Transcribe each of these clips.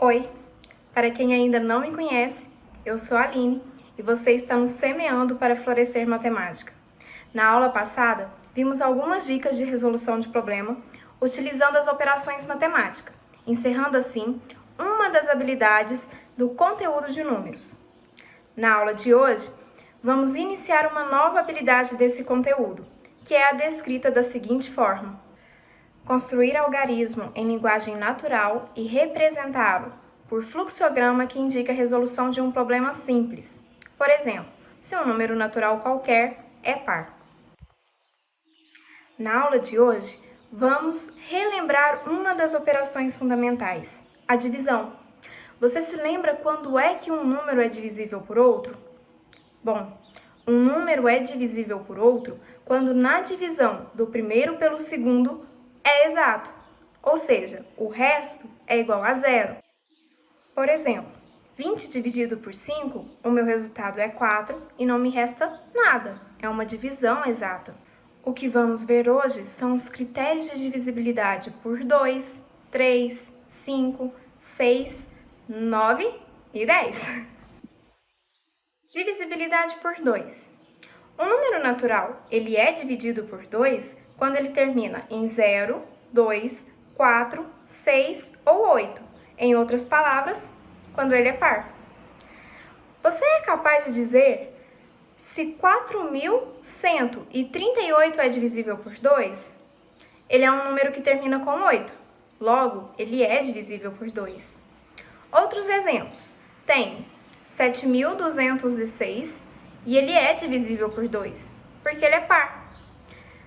Oi, para quem ainda não me conhece, eu sou a Aline e você está nos semeando para florescer matemática. Na aula passada, vimos algumas dicas de resolução de problema utilizando as operações matemáticas, encerrando assim uma das habilidades do conteúdo de números. Na aula de hoje, vamos iniciar uma nova habilidade desse conteúdo, que é a descrita da seguinte forma: construir algarismo em linguagem natural e representá-lo por fluxograma que indica a resolução de um problema simples. Por exemplo, se um número natural qualquer é par. Na aula de hoje, vamos relembrar uma das operações fundamentais, a divisão. Você se lembra quando é que um número é divisível por outro? Bom, um número é divisível por outro quando na divisão do primeiro pelo segundo é exato, ou seja, o resto é igual a zero. Por exemplo, 20 dividido por 5, o meu resultado é 4 e não me resta nada, é uma divisão exata. O que vamos ver hoje são os critérios de divisibilidade por 2, 3, 5, 6, 9 e 10. Divisibilidade por 2. Um número natural, ele é dividido por 2 quando ele termina em 0, 2, 4, 6 ou 8. Em outras palavras, quando ele é par. Você é capaz de dizer se 4.138 é divisível por 2? Ele é um número que termina com 8. Logo, ele é divisível por 2. Outros exemplos. Tem 7.206 e ele é divisível por 2, porque ele é par.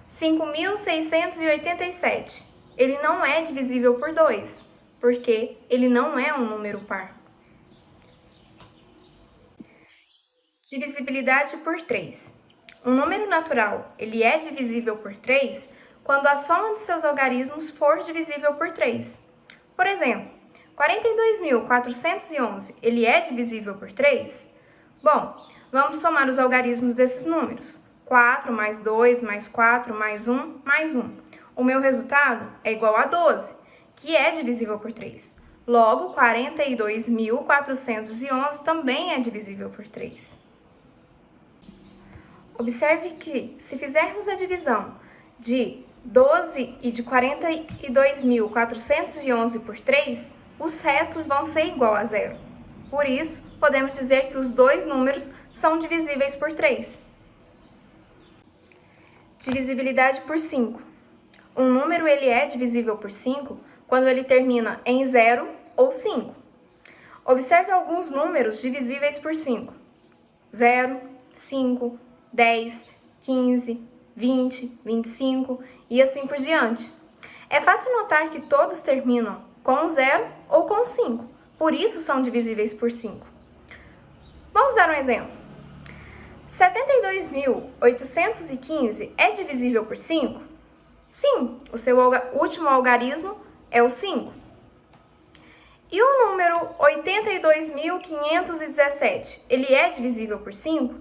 5.687. Ele não é divisível por 2, porque ele não é um número par. Divisibilidade por 3. Um número natural, ele é divisível por 3 quando a soma de seus algarismos for divisível por 3. Por exemplo, 42.411, ele é divisível por 3? Bom, vamos somar os algarismos desses números. 4 mais 2 mais 4 mais 1 mais 1. O meu resultado é igual a 12, que é divisível por 3. Logo, 42.411 também é divisível por 3. Observe que, se fizermos a divisão de 12 e de 42.411 por 3, os restos vão ser igual a zero. Por isso, podemos dizer que os dois números são divisíveis por 3. Divisibilidade por 5. Um número ele é divisível por 5 quando ele termina em 0 ou 5. Observe alguns números divisíveis por 5. 0, 5, 10, 15, 20, 25 e assim por diante. É fácil notar que todos terminam com 0 ou com 5, por isso são divisíveis por 5. Vamos dar um exemplo. 72.815 é divisível por 5? Sim, o seu último algarismo é o 5. E o número 82.517, ele é divisível por 5?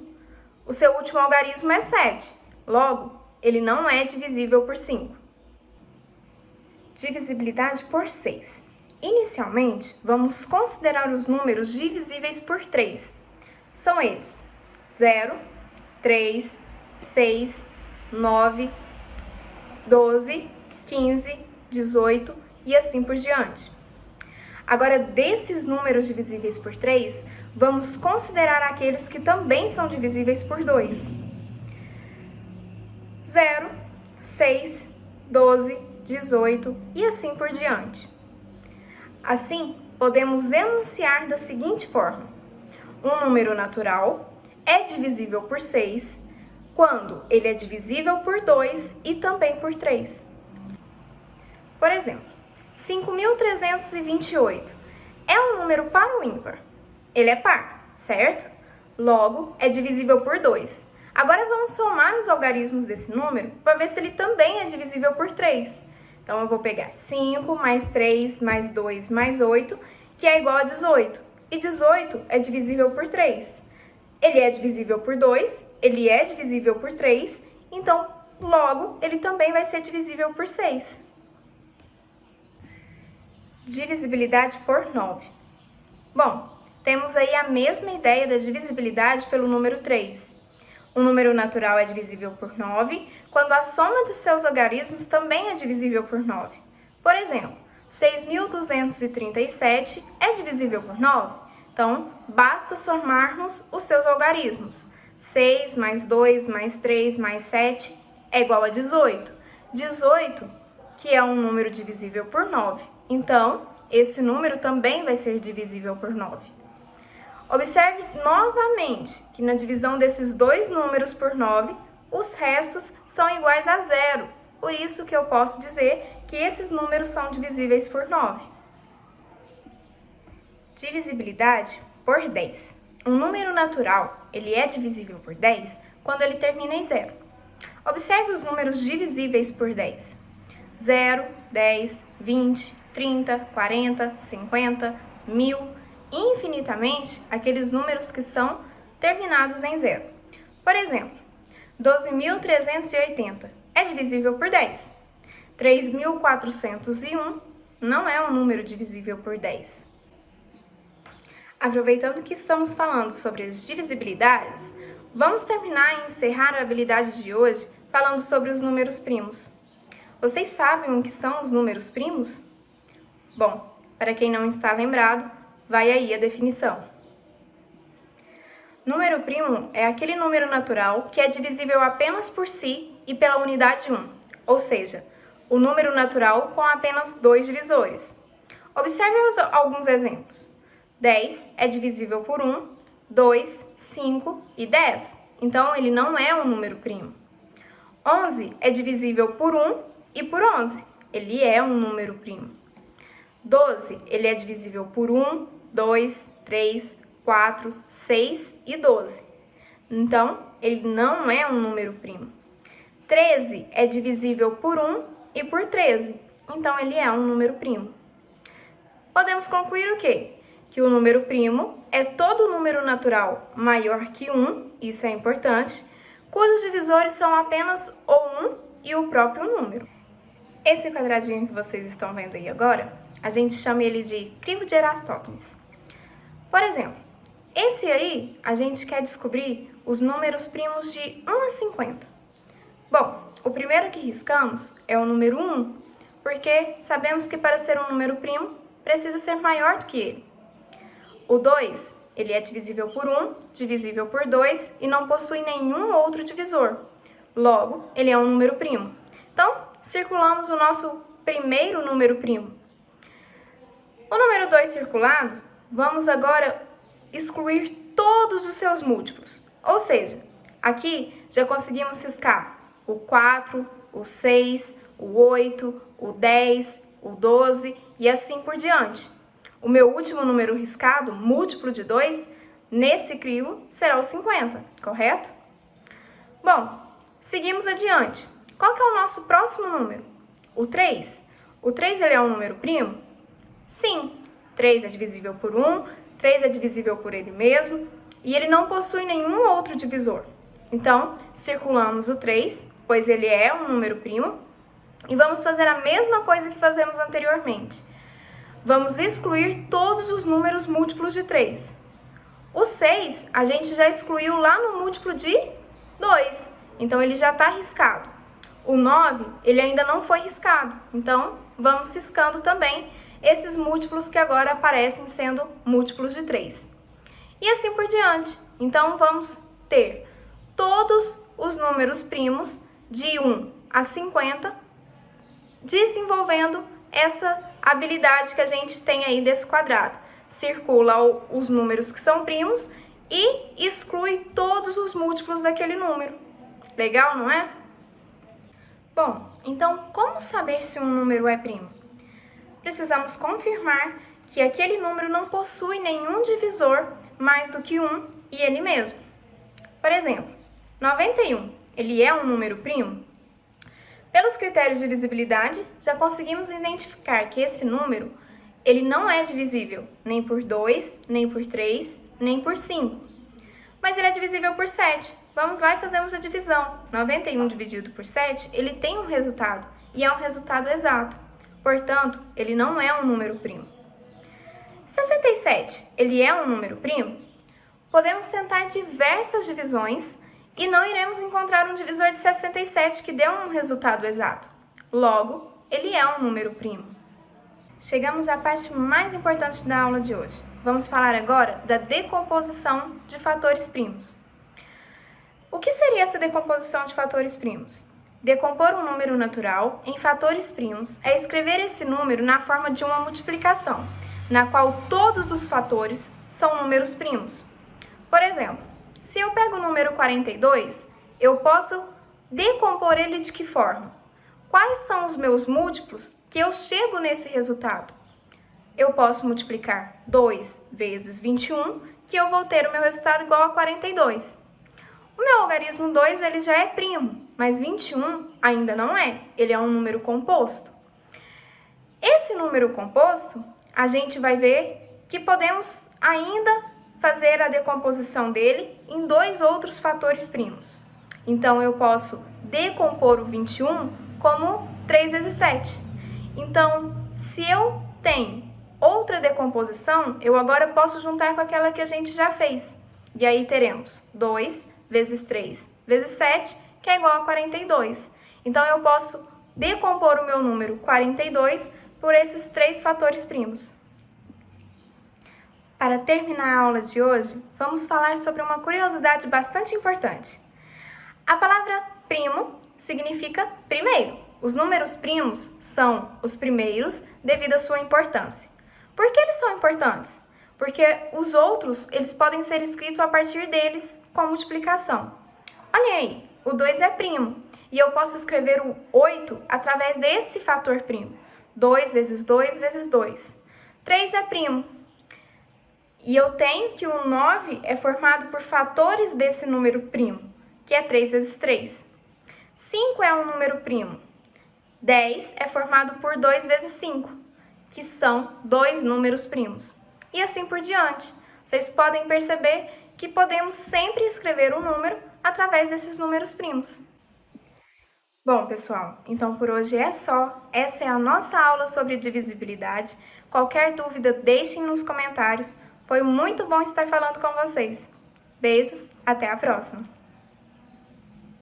O seu último algarismo é 7. Logo, ele não é divisível por 5. Divisibilidade por 6. Inicialmente, vamos considerar os números divisíveis por 3. São eles: 0, 3, 6, 9, 12, 15, 18 e assim por diante. Agora, desses números divisíveis por 3, vamos considerar aqueles que também são divisíveis por 2. 0, 6, 12, 18 e assim por diante. Assim, podemos enunciar da seguinte forma: um número natural é divisível por 6 quando ele é divisível por 2 e também por 3. Por exemplo, 5.328 é um número par ou ímpar? Ele é par, certo? Logo, é divisível por 2. Agora vamos somar os algarismos desse número para ver se ele também é divisível por 3. Então, eu vou pegar 5 mais 3 mais 2 mais 8, que é igual a 18. E 18 é divisível por 3. Ele é divisível por 2, ele é divisível por 3, então, logo, ele também vai ser divisível por 6. Divisibilidade por 9. Bom, temos aí a mesma ideia da divisibilidade pelo número 3. Um número natural é divisível por 9 quando a soma de seus algarismos também é divisível por 9. Por exemplo, 6.237 é divisível por 9, então basta somarmos os seus algarismos. 6 mais 2 mais 3 mais 7 é igual a 18. 18, que é um número divisível por 9. Então, esse número também vai ser divisível por 9. Observe novamente que na divisão desses dois números por 9, os restos são iguais a zero. Por isso que eu posso dizer que esses números são divisíveis por 9. Divisibilidade por 10. Um número natural, ele é divisível por 10 quando ele termina em zero. Observe os números divisíveis por 10. 0, 10, 20, 30, 40, 50, 1000, infinitamente aqueles números que são terminados em zero. Por exemplo, 12.380 é divisível por 10. 3.401 não é um número divisível por 10. Aproveitando que estamos falando sobre as divisibilidades, vamos terminar e encerrar a habilidade de hoje falando sobre os números primos. Vocês sabem o que são os números primos? Bom, para quem não está lembrado, vai aí a definição. Número primo é aquele número natural que é divisível apenas por si e pela unidade 1, ou seja, o número natural com apenas dois divisores. Observe alguns exemplos. 10 é divisível por 1, 2, 5 e 10, então ele não é um número primo. 11 é divisível por 1 e por 11, ele é um número primo. 12, ele é divisível por 1, 2, 3, 4, 6 e 12. Então, ele não é um número primo. 13 é divisível por 1 e por 13. Então, ele é um número primo. Podemos concluir o quê? Que o número primo é todo número natural maior que 1, isso é importante, cujos divisores são apenas o 1 e o próprio número. Esse quadradinho que vocês estão vendo aí agora, a gente chama ele de crivo de Eratóstenes. Por exemplo, esse aí a gente quer descobrir os números primos de 1 a 50. Bom, o primeiro que riscamos é o número 1, porque sabemos que para ser um número primo, precisa ser maior do que ele. O 2, ele é divisível por 1, divisível por 2 e não possui nenhum outro divisor. Logo, ele é um número primo. Então, circulamos o nosso primeiro número primo. O número 2 circulado, vamos agora excluir todos os seus múltiplos. Ou seja, aqui já conseguimos riscar o 4, o 6, o 8, o 10, o 12 e assim por diante. O meu último número riscado, múltiplo de 2, nesse crivo será o 50, correto? Bom, seguimos adiante. Qual que é o nosso próximo número? O 3. O 3 ele é um número primo? Sim, 3 é divisível por 1, 3 é divisível por ele mesmo e ele não possui nenhum outro divisor. Então, circulamos o 3, pois ele é um número primo, e vamos fazer a mesma coisa que fazemos anteriormente. Vamos excluir todos os números múltiplos de 3. O 6 a gente já excluiu lá no múltiplo de 2, então ele já está riscado. O 9 ele ainda não foi riscado, então vamos riscando também esses múltiplos que agora aparecem sendo múltiplos de 3. E assim por diante. Então vamos ter todos os números primos de 1 a 50 desenvolvendo essa habilidade que a gente tem aí desse quadrado. Circula os números que são primos e exclui todos os múltiplos daquele número. Legal, não é? Bom, então como saber se um número é primo? Precisamos confirmar que aquele número não possui nenhum divisor mais do que 1 e ele mesmo. Por exemplo, 91, ele é um número primo? Pelos critérios de divisibilidade, já conseguimos identificar que esse número ele não é divisível nem por 2, nem por 3, nem por 5. Mas ele é divisível por 7. Vamos lá e fazemos a divisão. 91 dividido por 7, ele tem um resultado, e é um resultado exato. Portanto, ele não é um número primo. 67, ele é um número primo? Podemos tentar diversas divisões e não iremos encontrar um divisor de 67 que dê um resultado exato. Logo, ele é um número primo. Chegamos à parte mais importante da aula de hoje. Vamos falar agora da decomposição de fatores primos. O que seria essa decomposição de fatores primos? Decompor um número natural em fatores primos é escrever esse número na forma de uma multiplicação, na qual todos os fatores são números primos. Por exemplo, se eu pego o número 42, eu posso decompor ele de que forma? Quais são os meus múltiplos que eu chego nesse resultado? Eu posso multiplicar 2 vezes 21, que eu vou ter o meu resultado igual a 42. O meu algarismo 2 ele já é primo, mas 21 ainda não é, ele é um número composto. Esse número composto, a gente vai ver que podemos ainda fazer a decomposição dele em dois outros fatores primos. Então, eu posso decompor o 21 como 3 vezes 7. Então, se eu tenho outra decomposição, eu agora posso juntar com aquela que a gente já fez. E aí teremos 2 vezes 3 vezes 7, que é igual a 42. Então, eu posso decompor o meu número 42 por esses três fatores primos. Para terminar a aula de hoje, vamos falar sobre uma curiosidade bastante importante. A palavra primo significa primeiro. Os números primos são os primeiros devido à sua importância. Por que eles são importantes? Porque os outros, eles podem ser escritos a partir deles com multiplicação. Olha aí, o 2 é primo e eu posso escrever o 8 através desse fator primo. 2 vezes 2 vezes 2. 3 é primo. E eu tenho que o 9 é formado por fatores desse número primo, que é 3 vezes 3. 5 é um número primo. 10 é formado por 2 vezes 5, que são dois números primos. E assim por diante. Vocês podem perceber que podemos sempre escrever um número através desses números primos. Bom, pessoal, então por hoje é só. Essa é a nossa aula sobre divisibilidade. Qualquer dúvida, deixem nos comentários. Foi muito bom estar falando com vocês. Beijos, até a próxima!